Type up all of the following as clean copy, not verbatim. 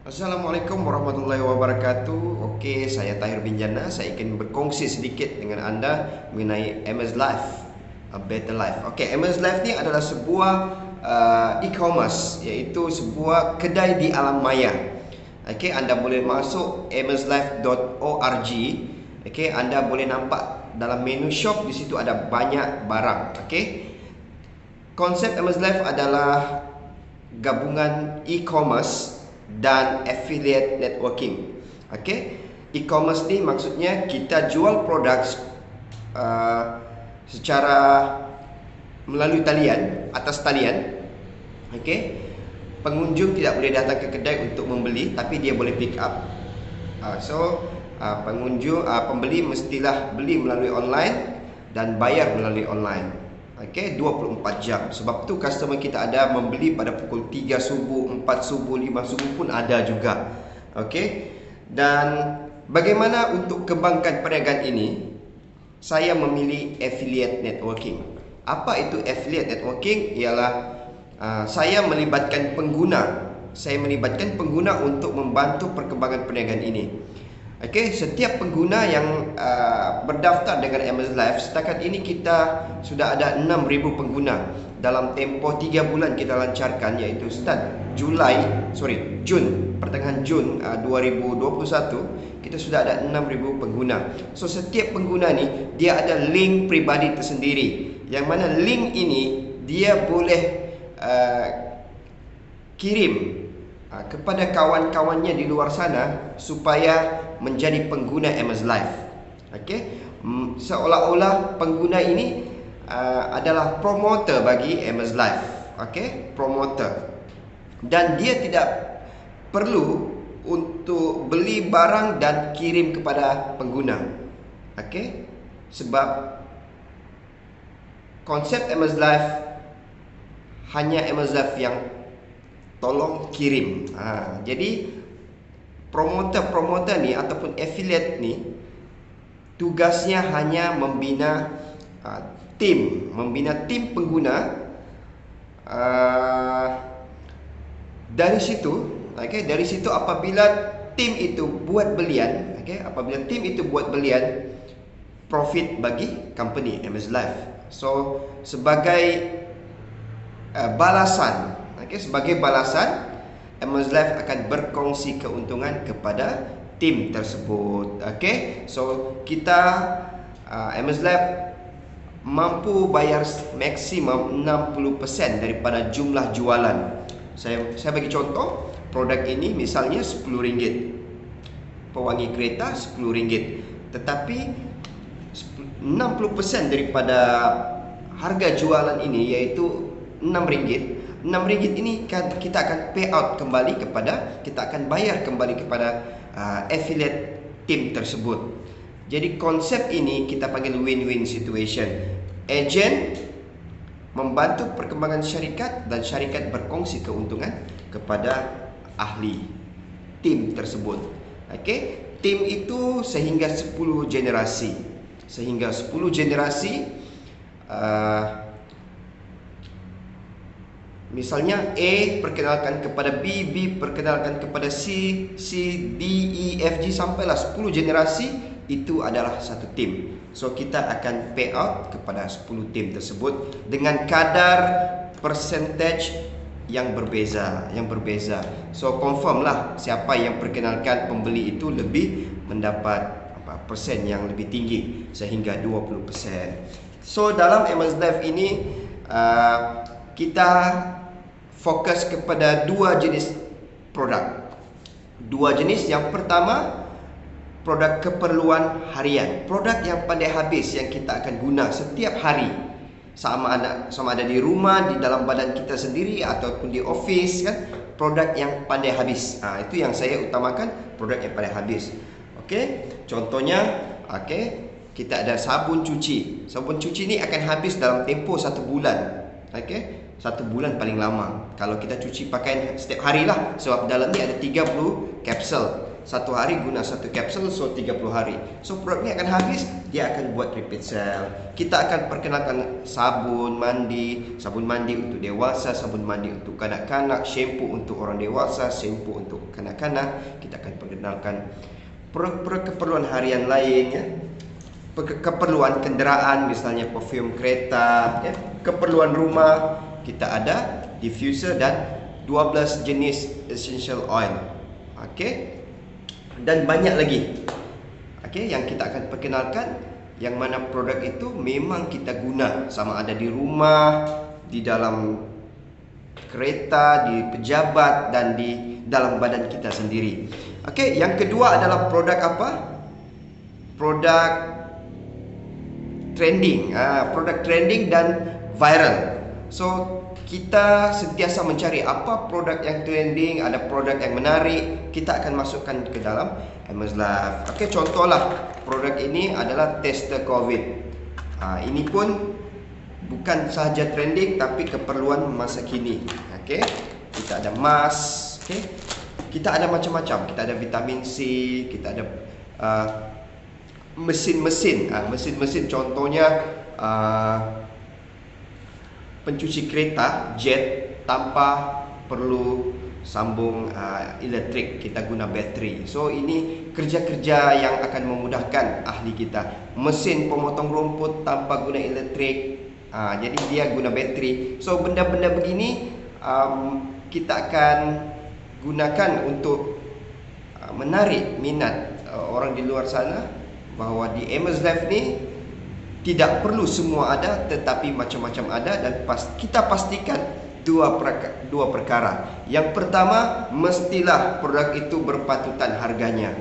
Assalamualaikum warahmatullahi wabarakatuh. Okey, saya Tahir bin Jannah. Saya ingin berkongsi sedikit dengan anda mengenai MS Life, A Better Life. Okey, MS Life ni adalah sebuah e-commerce, iaitu sebuah kedai di alam maya. Okey, anda boleh masuk mslife.org. Okey, anda boleh nampak dalam menu shop, di situ ada banyak barang. Okey. Konsep MS Life adalah gabungan e-commerce dan affiliate networking. Okey, e-commerce ni maksudnya kita jual produk secara melalui talian, atas talian. Okey, pengunjung tidak boleh datang ke kedai untuk membeli, tapi dia boleh pick up. Pembeli mestilah beli melalui online dan bayar melalui online. Okey, 24 jam. Sebab tu customer kita ada membeli pada pukul 3 subuh, 4 subuh, 5 subuh pun ada juga. Okey. Dan bagaimana untuk kembangkan perniagaan ini? Saya memilih affiliate networking. Apa itu affiliate networking? Ialah saya melibatkan pengguna. Saya melibatkan pengguna untuk membantu perkembangan perniagaan ini. Okey, setiap pengguna yang berdaftar dengan MS Life, setakat ini kita sudah ada 6,000 pengguna. Dalam tempoh 3 bulan kita lancarkan, iaitu start Jun, pertengahan Jun 2021, kita sudah ada 6,000 pengguna. So setiap pengguna ni dia ada link pribadi tersendiri, yang mana link ini dia boleh kirim kepada kawan-kawannya di luar sana supaya menjadi pengguna MS Life. Okey, seolah-olah pengguna ini adalah promoter bagi MS Life. Okey, promoter. Dan dia tidak perlu untuk beli barang dan kirim kepada pengguna. Okey, sebab konsep MS Life hanya MS Life yang tolong kirim. Jadi promoter ni ataupun affiliate ni tugasnya hanya membina tim pengguna. Dari situ apabila tim itu buat belian, profit bagi company MS Life. So sebagai balasan, MS Life akan berkongsi keuntungan kepada tim tersebut. Okey, so kita MS Life mampu bayar maksimum 60% daripada jumlah jualan. Saya bagi contoh, produk ini misalnya RM10, pewangi kereta RM10, tetapi 60% daripada harga jualan ini, iaitu RM6. RM6 ini kita akan pay out kembali kepada, kita akan bayar kembali kepada affiliate team tersebut. Jadi konsep ini kita panggil win-win situation. Agent membantu perkembangan syarikat dan syarikat berkongsi keuntungan kepada ahli tim tersebut. Okey, tim itu sehingga 10 generasi. Misalnya A perkenalkan kepada B, B perkenalkan kepada C, C, D, E, F, G sampailah 10 generasi, itu adalah satu tim. So kita akan pay out kepada 10 tim tersebut dengan kadar percentage yang berbeza. So confirm lah siapa yang perkenalkan pembeli itu lebih mendapat persen yang lebih tinggi, sehingga 20%. So dalam MS Life ini kita fokus kepada dua jenis produk. Yang pertama, produk keperluan harian, produk yang pandai habis, yang kita akan guna setiap hari, sama ada di rumah, di dalam badan kita sendiri ataupun di office kan. Produk yang pandai habis. Itu yang saya utamakan, produk yang pandai habis. Okey, contohnya kita ada sabun cuci. Sabun cuci ni akan habis dalam tempoh 1 bulan. Okey, 1 bulan paling lama kalau kita cuci pakaian setiap hari lah, sebab dalam ni ada 30 kapsul. satu hari guna satu kapsul, so 30 hari. So produk ni akan habis, dia akan buat repeat sale. Kita akan perkenalkan sabun mandi untuk dewasa, sabun mandi untuk kanak-kanak, shampoo untuk orang dewasa, shampoo untuk kanak-kanak. Kita akan perkenalkan produk keperluan harian lain, ya. Keperluan kenderaan, misalnya perfume kereta, ya. Keperluan rumah, kita ada diffuser dan 12 jenis essential oil. Okey. Dan banyak lagi. Okey, yang kita akan perkenalkan, yang mana produk itu memang kita guna, sama ada di rumah, di dalam kereta, di pejabat, dan di dalam badan kita sendiri. Okey, yang kedua adalah produk apa? Produk trending. Produk trending dan viral. So kita sentiasa mencari apa produk yang trending, ada produk yang menarik, kita akan masukkan ke dalam MSLive. Okey, contohlah produk ini adalah tester COVID. Ini pun bukan sahaja trending tapi keperluan masa kini. Okey, kita ada mask, okey. Kita ada macam-macam, kita ada vitamin C, kita ada mesin-mesin contohnya pencuci kereta jet tanpa perlu sambung elektrik, kita guna bateri. So ini kerja-kerja yang akan memudahkan ahli kita. Mesin pemotong rumput tanpa guna elektrik, jadi dia guna bateri. So benda-benda begini kita akan gunakan untuk menarik minat orang di luar sana, bahawa di MSLive ni tidak perlu semua ada, tetapi macam-macam ada. Dan kita pastikan dua perkara. Yang pertama, mestilah produk itu berpatutan harganya.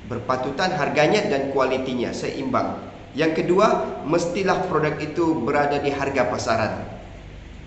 Berpatutan harganya dan kualitinya seimbang. Yang kedua, mestilah produk itu berada di harga pasaran.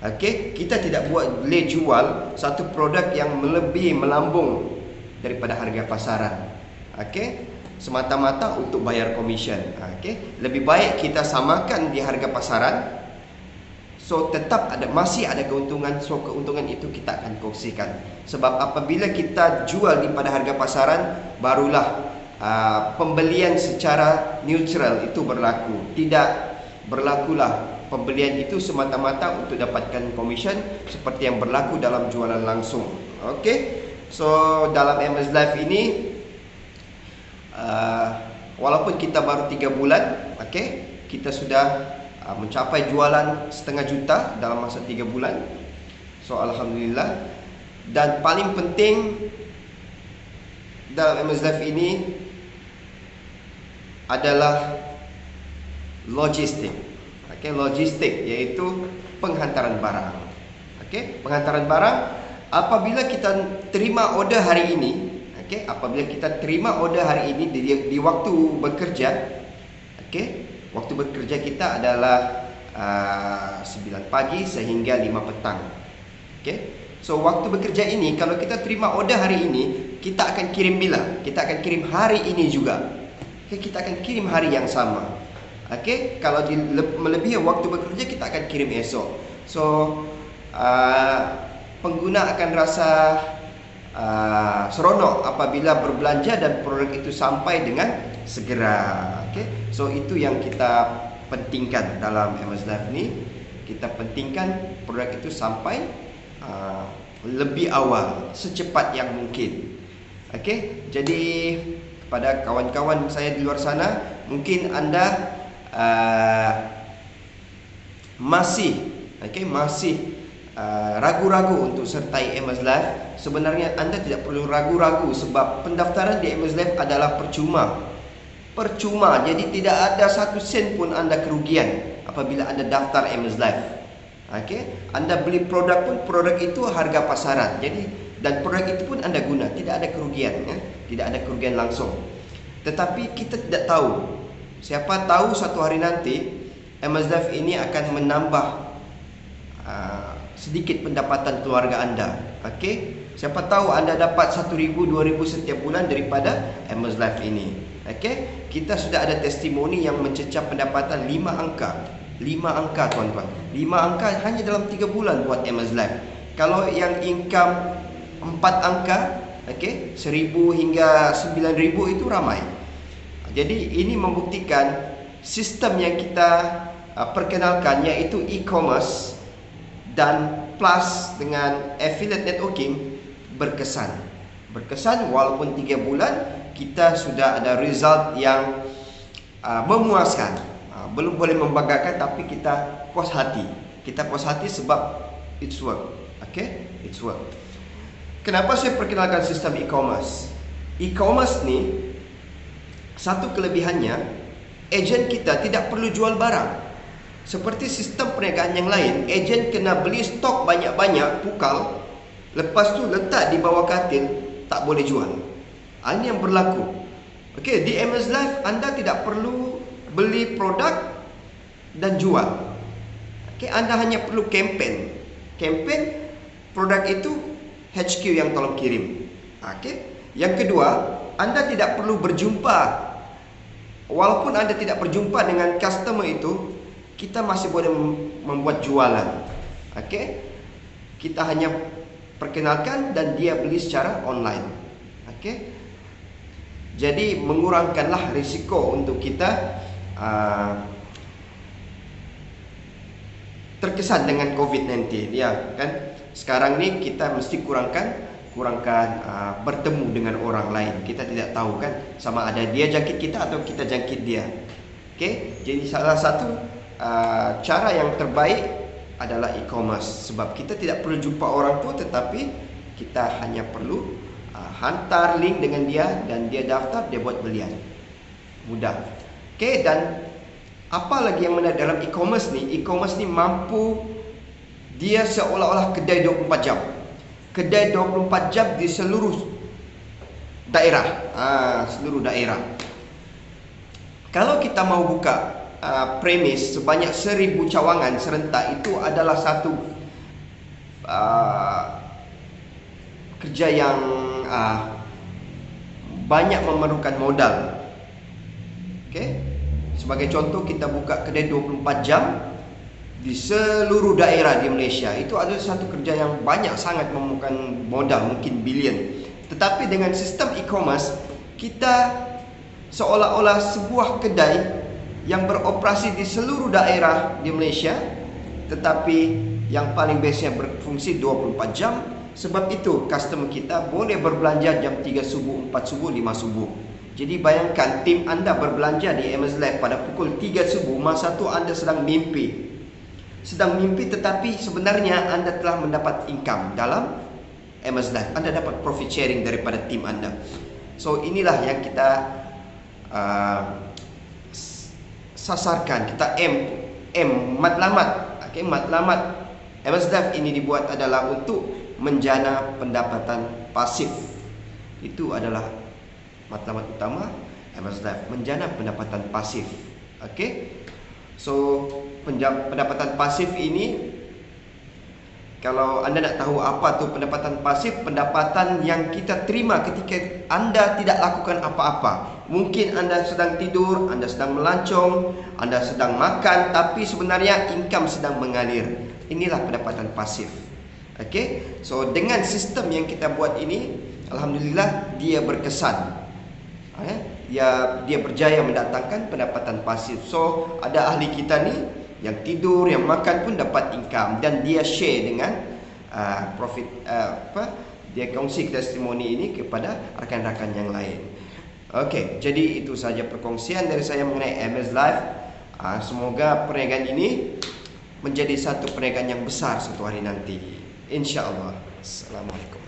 Okey, kita tidak boleh jual satu produk yang melebihi, melambung daripada harga pasaran. Okey, semata-mata untuk bayar komisen. Okey, lebih baik kita samakan di harga pasaran. So tetap masih ada keuntungan. So keuntungan itu kita akan kongsikan. Sebab apabila kita jual di pada harga pasaran, barulah pembelian secara neutral itu berlaku. Tidak berlakulah pembelian itu semata-mata untuk dapatkan komisen seperti yang berlaku dalam jualan langsung. Okey, so dalam MSLive ini walaupun kita baru 3 bulan, okey, kita sudah mencapai jualan 500,000 juta dalam masa 3 bulan. So alhamdulillah. Dan paling penting dalam MSLive ini adalah logistik. Okey, logistik iaitu penghantaran barang. Okey, penghantaran barang apabila kita terima order hari ini. Okay, apabila kita terima order hari ini di waktu bekerja, okay, waktu bekerja kita adalah 9 pagi sehingga 5 petang. Okay, so waktu bekerja ini, kalau kita terima order hari ini, kita akan kirim bila? Kita akan kirim hari ini juga. Okay, kita akan kirim hari yang sama. Okay, kalau melebihi waktu bekerja, kita akan kirim esok. So pengguna akan rasa seronok apabila berbelanja dan produk itu sampai dengan segera. Okay? So itu yang kita pentingkan dalam MSLive ni. Kita pentingkan produk itu sampai lebih awal, secepat yang mungkin. Okay? Jadi pada kawan-kawan saya di luar sana, mungkin anda masih ragu-ragu untuk sertai MSLive. Sebenarnya anda tidak perlu ragu-ragu, sebab pendaftaran di MSLive adalah percuma. Jadi tidak ada 1 sen pun anda kerugian apabila anda daftar MSLive. Okey, anda beli produk pun produk itu harga pasaran. Jadi dan produk itu pun anda guna, tidak ada kerugian, ya? Tidak ada kerugian langsung. Tetapi kita tidak tahu. Siapa tahu satu hari nanti MSLive ini akan menambah sedikit pendapatan keluarga anda. Okey, siapa tahu anda dapat 1,000, 2,000 setiap bulan daripada MSLive ini. Okey, kita sudah ada testimoni yang mencecah pendapatan 5 angka. 5 angka tuan-tuan. 5 angka hanya dalam 3 bulan buat MSLive. Kalau yang income 4 angka, Okey, 1,000 hingga 9,000 itu ramai. Jadi ini membuktikan sistem yang kita perkenalkan, iaitu e-commerce dan plus dengan affiliate networking berkesan. Walaupun 3 bulan kita sudah ada result yang memuaskan. Belum boleh membanggakan, tapi kita puas hati. Sebab it's work. Okay, it's work. Kenapa saya perkenalkan sistem e-commerce? E-commerce ni satu kelebihannya, ejen kita tidak perlu jual barang. Seperti sistem perniagaan yang lain, ejen kena beli stok banyak-banyak, pukal, lepas tu letak di bawah katil, tak boleh jual. Ini yang berlaku. Okey, di MS Live anda tidak perlu beli produk dan jual. Okey, anda hanya perlu campaign. Produk itu HQ yang tolong kirim. Okey. Yang kedua, anda tidak perlu berjumpa. Walaupun anda tidak berjumpa dengan customer itu, kita masih boleh membuat jualan. Okey. Kita hanya perkenalkan dan dia beli secara online. Okey. Jadi mengurangkanlah risiko untuk kita terkesan dengan COVID-19, ya kan? Sekarang ni kita mesti kurangkan bertemu dengan orang lain. Kita tidak tahu kan sama ada dia jangkit kita atau kita jangkit dia. Okey, jadi salah satu cara yang terbaik adalah e-commerce, sebab kita tidak perlu jumpa orang tu, tetapi kita hanya perlu hantar link dengan dia dan dia daftar, dia buat belian. Mudah. Okey, dan apa lagi yang menarik dalam e-commerce ni? E-commerce ni mampu, dia seolah-olah kedai 24 jam. Kedai 24 jam di seluruh daerah. Seluruh daerah. Kalau kita mau buka premis sebanyak 1,000 cawangan serentak, itu adalah satu kerja yang banyak memerlukan modal. Okey. Sebagai contoh, kita buka kedai 24 jam di seluruh daerah di Malaysia. Itu adalah satu kerja yang banyak sangat memerlukan modal, mungkin bilion. Tetapi dengan sistem e-commerce, kita seolah-olah sebuah kedai yang beroperasi di seluruh daerah di Malaysia, tetapi yang paling biasanya berfungsi 24 jam. Sebab itu customer kita boleh berbelanja jam 3 subuh, 4 subuh, 5 subuh. Jadi bayangkan tim anda berbelanja di MS Live pada pukul 3 subuh, masa tu anda sedang mimpi. Tetapi sebenarnya anda telah mendapat income dalam MS Live. Anda dapat profit sharing daripada tim anda. So inilah yang kita sasarkan. Kita matlamat. Okay, matlamat MS Live ini dibuat adalah untuk menjana pendapatan pasif. Itu adalah matlamat utama MS Live, menjana pendapatan pasif. Okey. So pendapatan pasif ini, kalau anda nak tahu apa tu pendapatan pasif, pendapatan yang kita terima ketika anda tidak lakukan apa-apa. Mungkin anda sedang tidur, anda sedang melancong, anda sedang makan, tapi sebenarnya income sedang mengalir. Inilah pendapatan pasif. Okey. So dengan sistem yang kita buat ini, alhamdulillah dia berkesan. Dia berjaya mendatangkan pendapatan pasif. So ada ahli kita ni yang tidur, yang makan pun dapat income, dan dia share dengan profit, dia kongsi testimoni ini kepada rakan-rakan yang lain. Okey, jadi itu saja perkongsian dari saya mengenai MS Live. Semoga perniagaan ini menjadi satu perniagaan yang besar suatu hari nanti, insya-Allah. Assalamualaikum.